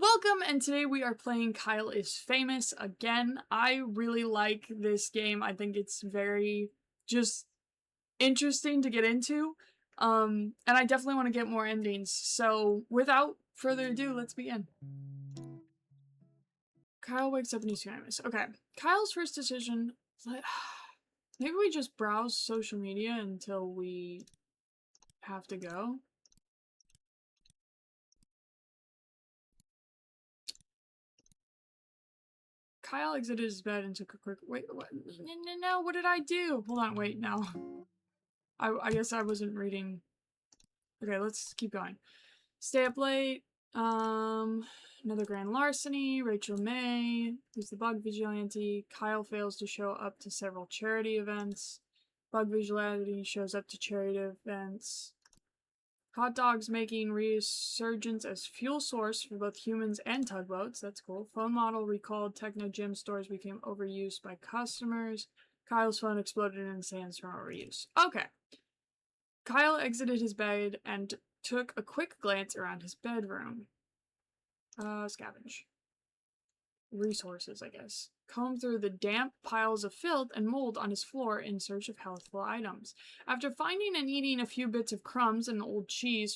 Welcome, and today we are playing Kyle is Famous again. I really like this game. I think it's very just interesting to get into. And I definitely want to get more endings. So without further ado, let's begin. Kyle wakes up and he's famous. Okay. Kyle's first decision, maybe we just browse social media until we have to go. Kyle exited his bed and took a quick wait. What? No, what did I do? Hold on, wait, no. I guess I wasn't reading. Okay, let's keep going. Stay up late. Another grand larceny. Rachel May, who's the bug vigilante. Kyle fails to show up to several charity events. Bug vigilante shows up to charity events. Hot dogs making resurgence as fuel source for both humans and tugboats. That's cool. Phone model recalled. Techno gym stores became overused by customers. Kyle's phone exploded in sandstorm overuse. Okay. Kyle exited his bed and took a quick glance around his bedroom. Scavenge. Resources, I guess. Comb through the damp piles of filth and mold on his floor in search of healthful items. After finding and eating a few bits of crumbs and old cheese,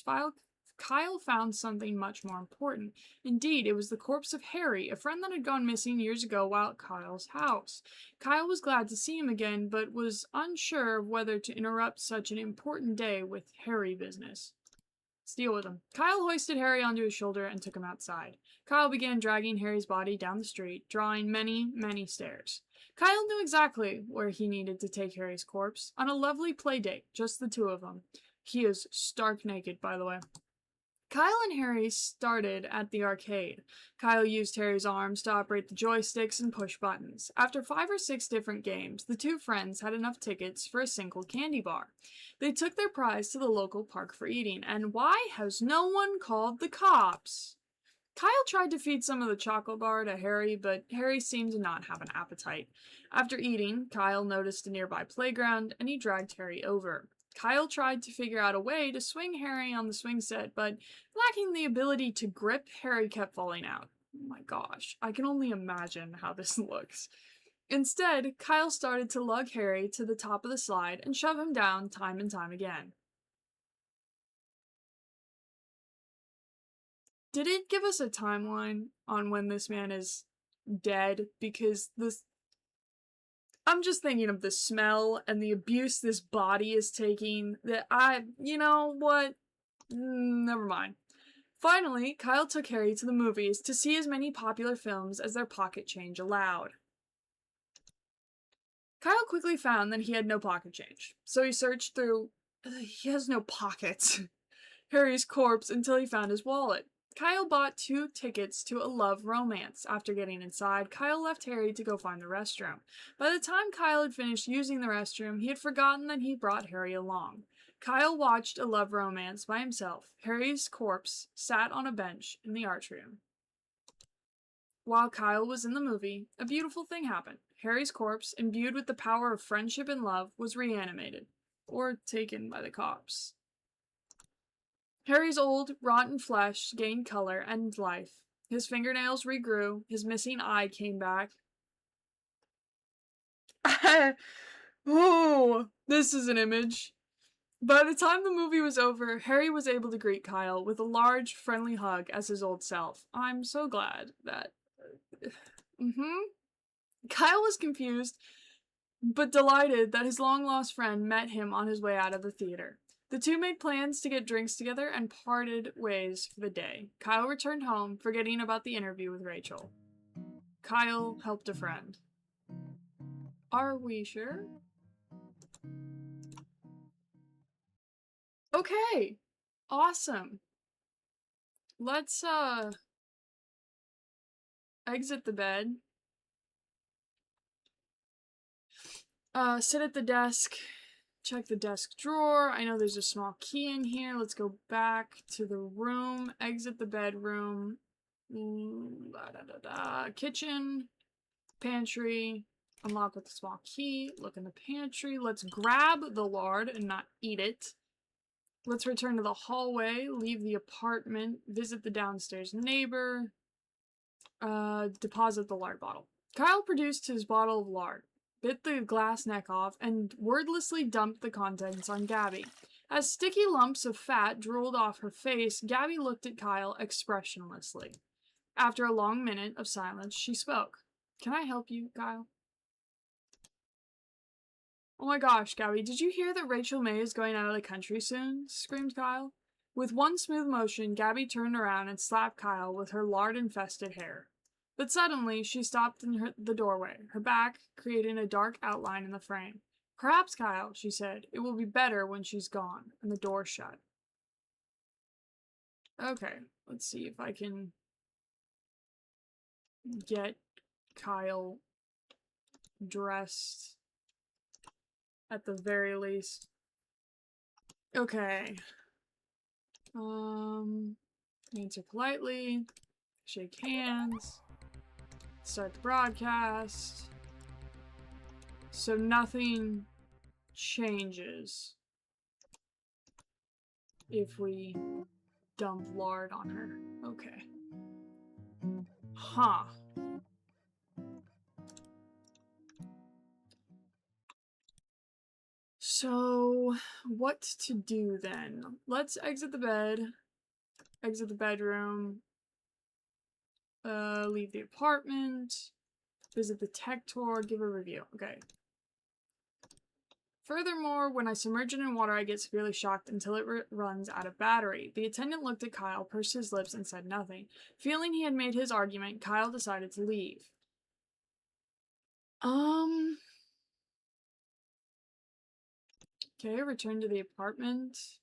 Kyle found something much more important. Indeed, it was the corpse of Harry, a friend that had gone missing years ago while at Kyle's house. Kyle was glad to see him again, but was unsure of whether to interrupt such an important day with Harry business. Let's deal with him. Kyle hoisted Harry onto his shoulder and took him outside. Kyle began dragging Harry's body down the street, drawing many, many stairs. Kyle knew exactly where he needed to take Harry's corpse, on a lovely play date, just the two of them. He is stark naked, by the way. Kyle and Harry started at the arcade. Kyle used Harry's arms to operate the joysticks and push buttons. After 5 or 6 different games, the two friends had enough tickets for a single candy bar. They took their prize to the local park for eating, and why has no one called the cops? Kyle tried to feed some of the chocolate bar to Harry, but Harry seemed to not have an appetite. After eating, Kyle noticed a nearby playground, and he dragged Harry over. Kyle tried to figure out a way to swing Harry on the swing set, but lacking the ability to grip, Harry kept falling out. Oh my gosh, I can only imagine how this looks. Instead, Kyle started to lug Harry to the top of the slide and shove him down time and time again. Did it give us a timeline on when this man is dead? Because I'm just thinking of the smell and the abuse this body is taking that you know what? Never mind. Finally, Kyle took Harry to the movies to see as many popular films as their pocket change allowed. Kyle quickly found that he had no pocket change, so he searched through. He has no pockets. Harry's corpse until he found his wallet. Kyle bought 2 tickets to a love romance. After getting inside, Kyle left Harry to go find the restroom. By the time Kyle had finished using the restroom, he had forgotten that he brought Harry along. Kyle watched a love romance by himself. Harry's corpse sat on a bench in the atrium. While Kyle was in the movie, a beautiful thing happened. Harry's corpse, imbued with the power of friendship and love, was reanimated, or taken by the cops. Harry's old, rotten flesh gained color and life. His fingernails regrew. His missing eye came back. Oh, this is an image. By the time the movie was over, Harry was able to greet Kyle with a large, friendly hug as his old self. I'm so glad that... Kyle was confused, but delighted that his long-lost friend met him on his way out of the theater. The two made plans to get drinks together and parted ways for the day. Kyle returned home, forgetting about the interview with Rachel. Kyle helped a friend. Are we sure? Okay. Awesome. Let's, exit the bed. Sit at the desk. Check the desk drawer. I know there's a small key in here. Let's go back to the room. Exit the bedroom. Kitchen. Pantry. Unlock with a small key. Look in the pantry. Let's grab the lard and not eat it. Let's return to the hallway. Leave the apartment. Visit the downstairs neighbor. deposit the lard bottle. Kyle produced his bottle of lard, bit the glass neck off, and wordlessly dumped the contents on Gabby. As sticky lumps of fat drooled off her face, Gabby looked at Kyle expressionlessly. After a long minute of silence, she spoke. "Can I help you, Kyle?" "Oh my gosh, Gabby, did you hear that Rachel May is going out of the country soon?" screamed Kyle. With one smooth motion, Gabby turned around and slapped Kyle with her lard-infested hair. But suddenly, she stopped in the doorway, her back creating a dark outline in the frame. "Perhaps, Kyle," she said, "it will be better when she's gone," and the door shut. Okay, let's see if I can get Kyle dressed at the very least. Okay. Answer politely, shake hands, start the broadcast. So nothing changes if we dump lard on her. Okay. Huh. So, what to do then? Let's exit the bed, exit the bedroom, leave the apartment, visit the tech tour, give a review. Okay. Furthermore, when I submerge it in water, I get severely shocked until it runs out of battery. The attendant looked at Kyle, pursed his lips, and said nothing. Feeling he had made his argument, Kyle decided to leave. Okay, return to the apartment.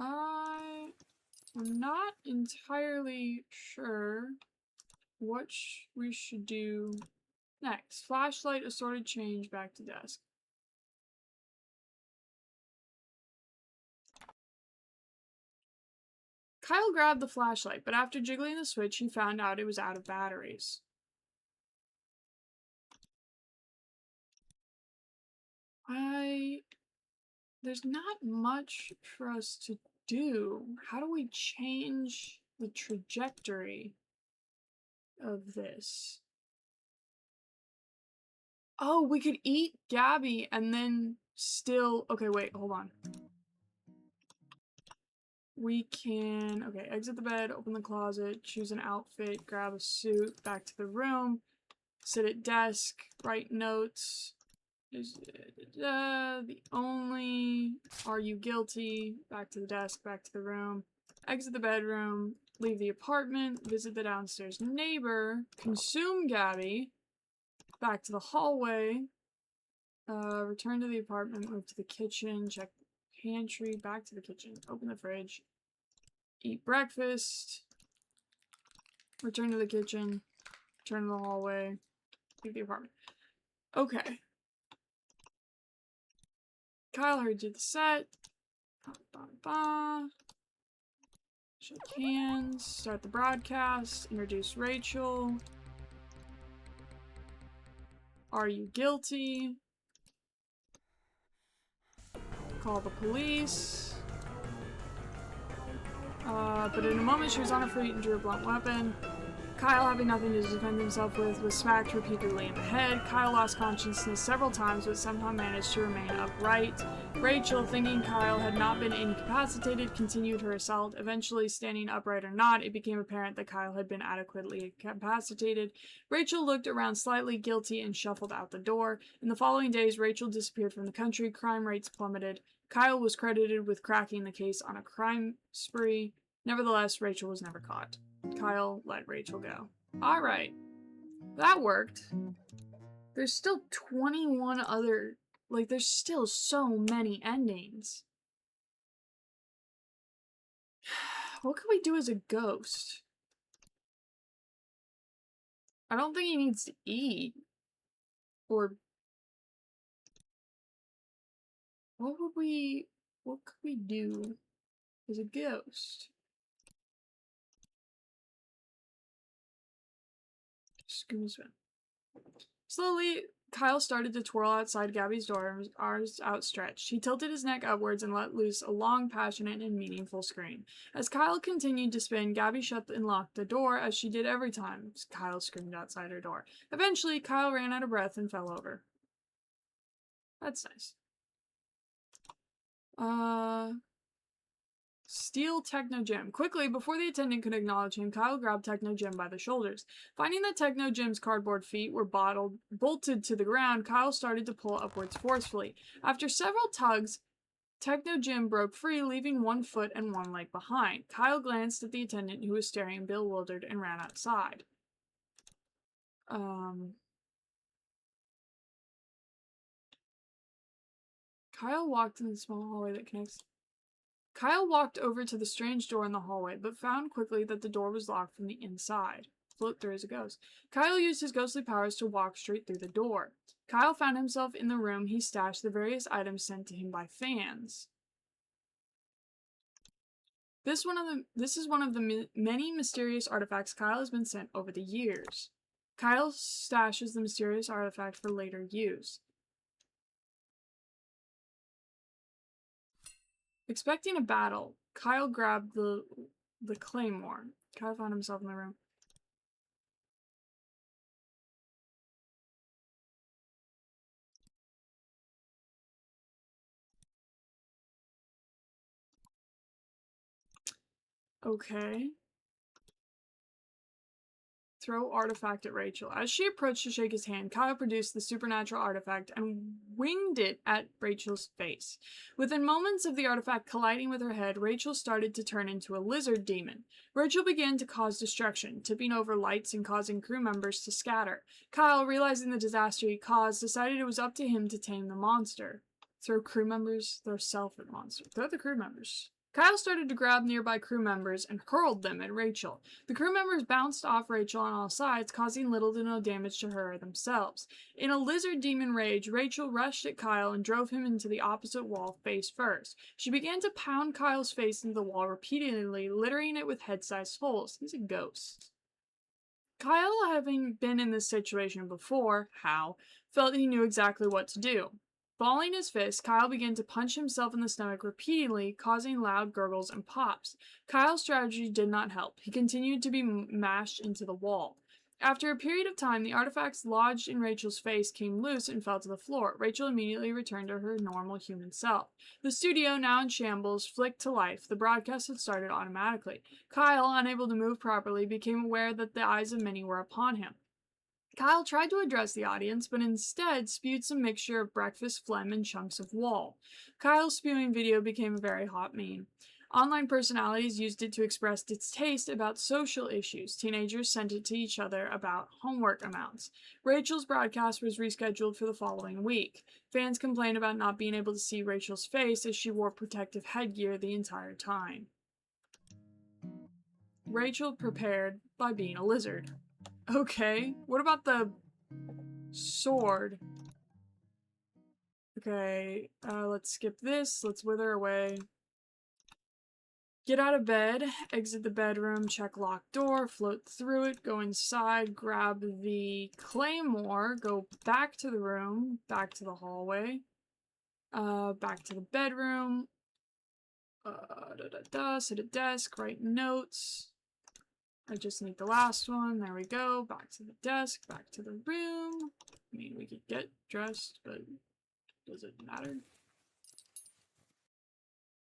I'm not entirely sure what we should do next. Flashlight, assorted change, back to desk. Kyle grabbed the flashlight, but after jiggling the switch, he found out it was out of batteries. There's not much for us to do. How do we change the trajectory of this? Oh, we could eat Gabby and then still... Okay, wait, hold on. We can... Okay, exit the bed, open the closet, choose an outfit, grab a suit, back to the room, sit at desk, write notes. The only... Are you guilty? Back to the desk, back to the room. Exit the bedroom, leave the apartment, visit the downstairs neighbor, consume Gabby, back to the hallway, return to the apartment, move to the kitchen, check the pantry, back to the kitchen, open the fridge, eat breakfast, return to the kitchen, return to the hallway, leave the apartment. Okay. Kyle hurried to the set. Shake hands, start the broadcast, introduce Rachel. Are you guilty? Call the police. But in a moment she was on her feet and drew a blunt weapon. Kyle, having nothing to defend himself with, was smacked repeatedly in the head. Kyle lost consciousness several times, but somehow managed to remain upright. Rachel, thinking Kyle had not been incapacitated, continued her assault. Eventually, standing upright or not, it became apparent that Kyle had been adequately incapacitated. Rachel looked around slightly guilty and shuffled out the door. In the following days, Rachel disappeared from the country. Crime rates plummeted. Kyle was credited with cracking the case on a crime spree. Nevertheless, Rachel was never caught. Kyle let Rachel go. Alright. That worked. There's still 21 other... Like, there's still so many endings. What could we do as a ghost? I don't think he needs to eat. Or... What could we do as a ghost? Excuse me. Slowly Kyle started to twirl outside Gabby's door, arms outstretched. He tilted his neck upwards and let loose a long, passionate, and meaningful scream. As Kyle continued to spin, Gabby shut and locked the door, as she did every time Kyle screamed outside her door. Eventually, Kyle ran out of breath and fell over. That's nice. Steal Techno Jim. Quickly, before the attendant could acknowledge him, Kyle grabbed Techno Jim by the shoulders. Finding that Techno Jim's cardboard feet were bolted to the ground, Kyle started to pull upwards forcefully. After several tugs, Techno Jim broke free, leaving one foot and one leg behind. Kyle glanced at the attendant, who was staring bewildered, and ran outside. Kyle walked in the small hallway that connects... Kyle walked over to the strange door in the hallway, but found quickly that the door was locked from the inside. Float through as a ghost. Kyle used his ghostly powers to walk straight through the door. Kyle found himself in the room he stashed the various items sent to him by fans. This is one of the many mysterious artifacts Kyle has been sent over the years. Kyle stashes the mysterious artifact for later use. Expecting a battle, Kyle grabbed the claymore. Kyle found himself in the room. Okay. Throw artifact at Rachel. As she approached to shake his hand, Kyle produced the supernatural artifact and winged it at Rachel's face. Within moments of the artifact colliding with her head, Rachel started to turn into a lizard demon. Rachel began to cause destruction, tipping over lights and causing crew members to scatter. Kyle, realizing the disaster he caused, decided it was up to him to tame the monster. Throw crew members, throw self at monster. Throw the crew members. Kyle started to grab nearby crew members and hurled them at Rachel. The crew members bounced off Rachel on all sides, causing little to no damage to her or themselves. In a lizard demon rage, Rachel rushed at Kyle and drove him into the opposite wall face first. She began to pound Kyle's face into the wall repeatedly, littering it with head-sized holes. He's a ghost. Kyle, having been in this situation before, felt he knew exactly what to do. Balling his fist, Kyle began to punch himself in the stomach repeatedly, causing loud gurgles and pops. Kyle's strategy did not help. He continued to be mashed into the wall. After a period of time, the artifacts lodged in Rachel's face came loose and fell to the floor. Rachel immediately returned to her normal human self. The studio, now in shambles, flicked to life. The broadcast had started automatically. Kyle, unable to move properly, became aware that the eyes of many were upon him. Kyle tried to address the audience, but instead spewed some mixture of breakfast phlegm and chunks of wall. Kyle's spewing video became a very hot meme. Online personalities used it to express distaste about social issues. Teenagers sent it to each other about homework amounts. Rachel's broadcast was rescheduled for the following week. Fans complained about not being able to see Rachel's face as she wore protective headgear the entire time. Rachel prepared by being a lizard. Okay, what about the sword? Okay, let's skip this. Let's wither away. Get out of bed, exit the bedroom, check locked door, float through it, go inside, grab the claymore, go back to the room, back to the hallway, back to the bedroom, sit at desk, write notes. I just need the last one. There we go. Back to the desk. Back to the room. I mean, we could get dressed, but does it matter?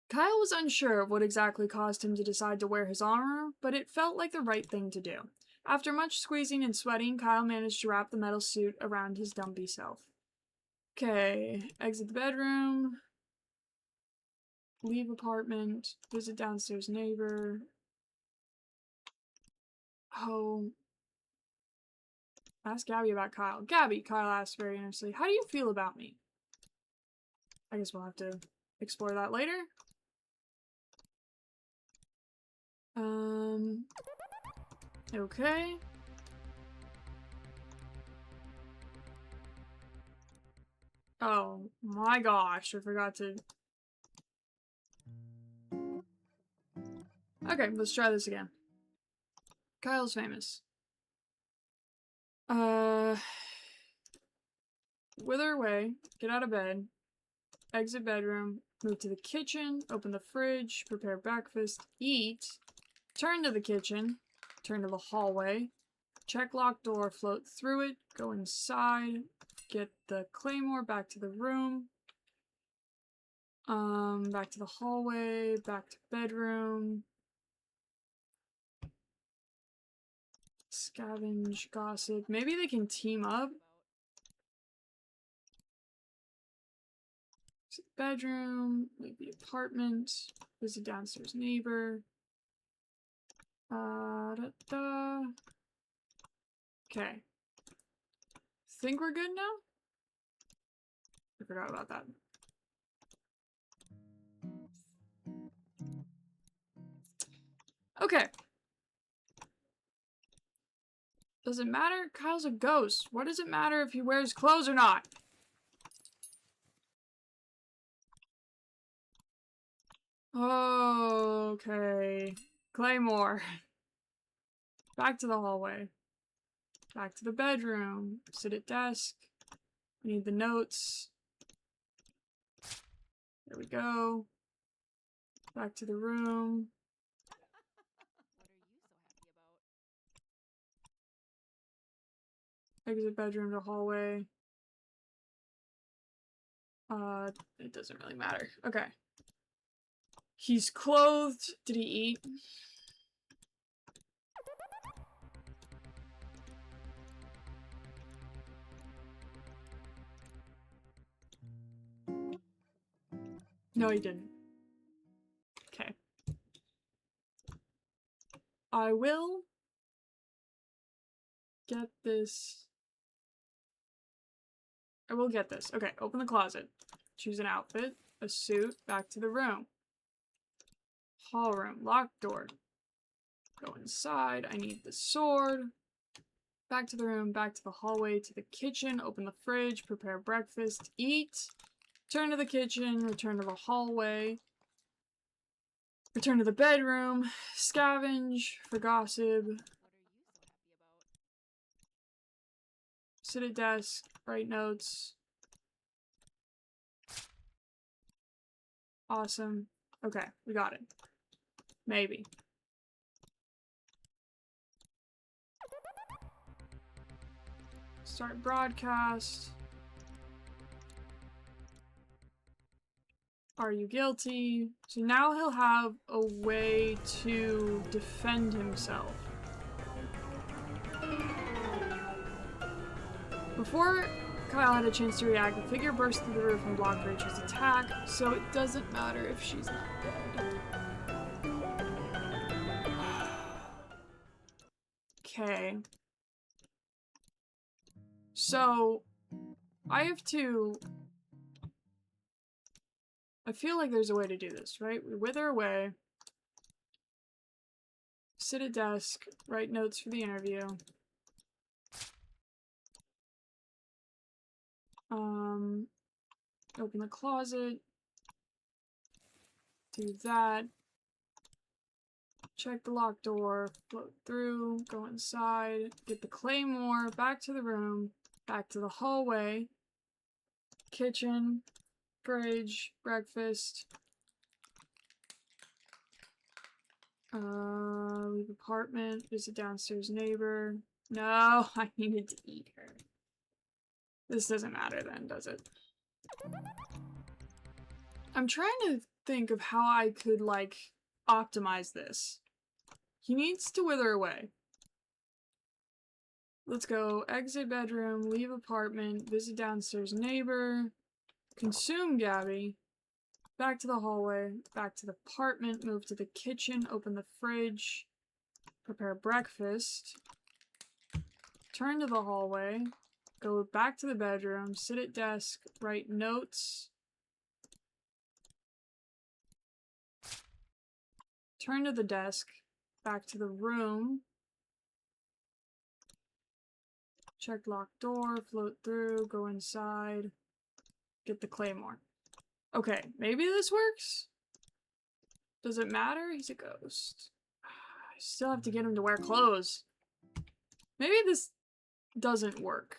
Kyle was unsure of what exactly caused him to decide to wear his armor, but it felt like the right thing to do. After much squeezing and sweating, Kyle managed to wrap the metal suit around his dumpy self. Okay, exit the bedroom. Leave apartment. Visit downstairs neighbor. Oh. Ask Gabby about Kyle. Gabby, Kyle asked very earnestly, how do you feel about me? I guess we'll have to explore that later. Okay. Oh my gosh, I forgot to... Okay, let's try this again. Kyle's famous. wither away, get out of bed, exit bedroom, move to the kitchen, open the fridge, prepare breakfast, eat, turn to the kitchen, turn to the hallway, check locked door, float through it, go inside, get the claymore, back to the room, back to the hallway, back to bedroom, scavenge, gossip. Maybe they can team up. Bedroom, leave the apartment, visit downstairs neighbor. Okay. Think we're good now? I forgot about that. Okay. Does it matter? Kyle's a ghost. What does it matter if he wears clothes or not? Okay. Claymore. Back to the hallway. Back to the bedroom. Sit at desk. I need the notes. There we go. Back to the room. Exit bedroom to hallway. It doesn't really matter. Okay. He's clothed. Did he eat? No, he didn't. Okay. I will get this. I will get this. Okay, open the closet. Choose an outfit, a suit, back to the room. Hall room, locked door. Go inside. I need the sword. Back to the room, back to the hallway, to the kitchen, open the fridge, prepare breakfast, eat. Return to the kitchen, return to the hallway. Return to the bedroom, scavenge for gossip. Sit at desk, write notes. Awesome. Okay, we got it. Maybe. Start broadcast. Are you guilty? So now he'll have a way to defend himself. Before Kyle had a chance to react, the figure burst through the roof and blocked Rachel's attack, so it doesn't matter if she's not dead. Okay. So, I have to... I feel like there's a way to do this, right? We wither away. Sit at desk. Write notes for the interview. Open the closet. Do that. Check the locked door. Float through. Go inside. Get the claymore. Back to the room. Back to the hallway. Kitchen. Fridge. Breakfast. Leave apartment. Visit downstairs neighbor. No, I needed to eat her. This doesn't matter then, does it? I'm trying to think of how I could, like, optimize this. He needs to wither away. Let's go. Exit bedroom, leave apartment, visit downstairs neighbor, consume Gabby, back to the hallway, back to the apartment, move to the kitchen, open the fridge, prepare breakfast, turn to the hallway, go back to the bedroom, sit at desk, write notes, turn to the desk, back to the room, check locked door, float through, go inside, get the claymore. Okay, maybe this works? Does it matter? He's a ghost. I still have to get him to wear clothes. Maybe this doesn't work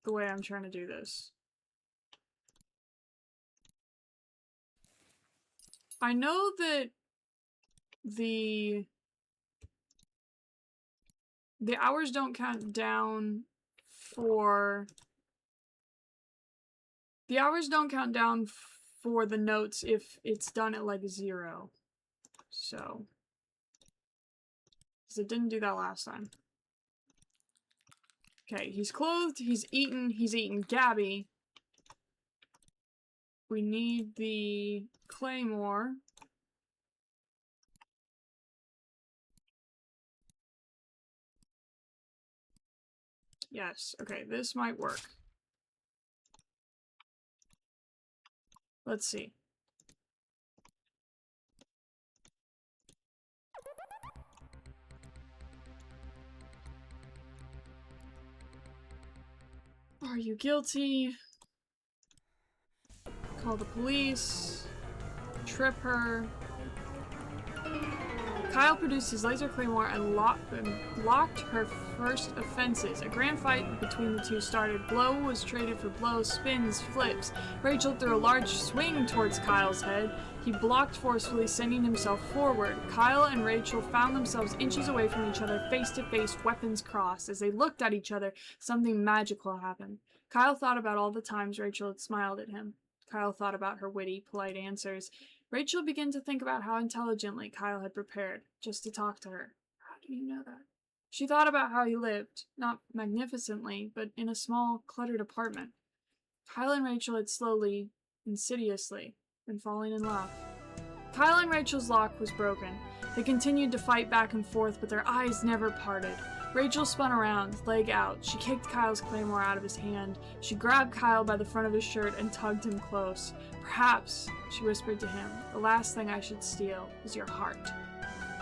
the way I'm trying to do this. I know that the hours don't count down for... The hours don't count down for the notes if it's done at, like, 0. So... Because it didn't do that last time. Okay, he's clothed, he's eaten Gabby. We need the claymore. Yes, okay, this might work. Let's see. Are you guilty? Call the police. Trip her. Kyle produced his laser claymore and blocked her first offenses. A grand fight between the two started. Blow was traded for blow, spins, flips. Rachel threw a large swing towards Kyle's head. He blocked forcefully, sending himself forward. Kyle and Rachel found themselves inches away from each other, face to face, weapons crossed. As they looked at each other, something magical happened. Kyle thought about all the times Rachel had smiled at him. Kyle thought about her witty, polite answers. Rachel began to think about how intelligently Kyle had prepared, just to talk to her. How do you know that? She thought about how he lived, not magnificently, but in a small, cluttered apartment. Kyle and Rachel had slowly, insidiously, been falling in love. Kyle and Rachel's lock was broken. They continued to fight back and forth, but their eyes never parted. Rachel spun around, leg out. She kicked Kyle's claymore out of his hand. She grabbed Kyle by the front of his shirt and tugged him close. Perhaps, she whispered to him, the last thing I should steal is your heart.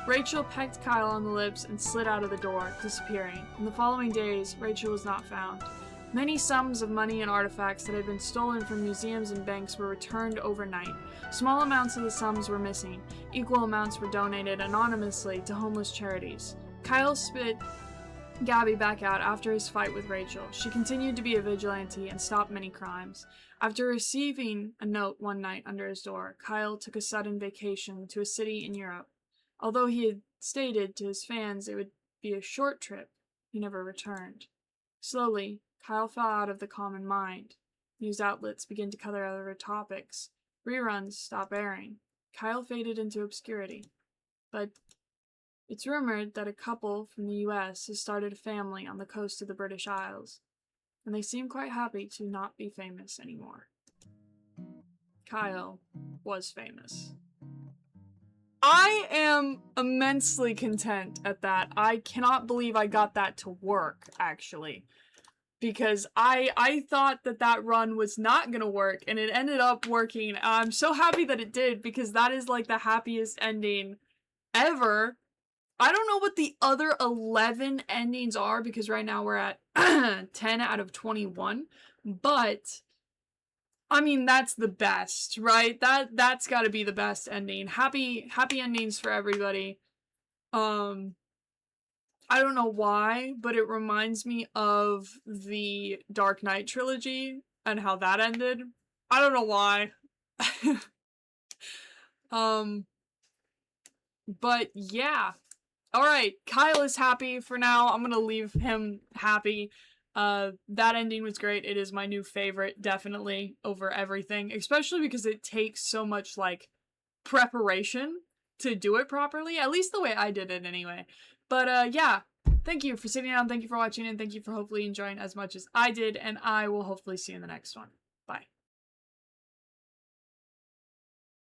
Rachel pecked Kyle on the lips and slid out of the door, disappearing. In the following days, Rachel was not found. Many sums of money and artifacts that had been stolen from museums and banks were returned overnight. Small amounts of the sums were missing. Equal amounts were donated anonymously to homeless charities. Kyle spit Gabby back out after his fight with Rachel. She continued to be a vigilante and stopped many crimes. After receiving a note one night under his door, Kyle took a sudden vacation to a city in Europe. Although he had stated to his fans it would be a short trip, he never returned. Slowly, Kyle fell out of the common mind. News outlets began to cover other topics. Reruns stopped airing. Kyle faded into obscurity. But it's rumored that a couple from the US has started a family on the coast of the British Isles, and they seem quite happy to not be famous anymore. Kyle was famous. I am immensely content at that. I cannot believe I got that to work, actually. Because I thought that that run was not gonna work, and it ended up working. I'm so happy that it did, because that is like the happiest ending ever. I don't know what the other 11 endings are, because right now we're at 10 out of 21, but I mean, that's the best, right? That's gotta be the best ending. Happy endings for everybody. I don't know why, but it reminds me of the Dark Knight trilogy and how that ended. I don't know why. But yeah. Alright, Kyle is happy for now. I'm gonna leave him happy. That ending was great. It is my new favorite, definitely, over everything. Especially because it takes so much, like, preparation to do it properly. At least the way I did it, anyway. But, yeah. Thank you for sitting down, thank you for watching, and thank you for hopefully enjoying as much as I did, and I will hopefully see you in the next one. Bye.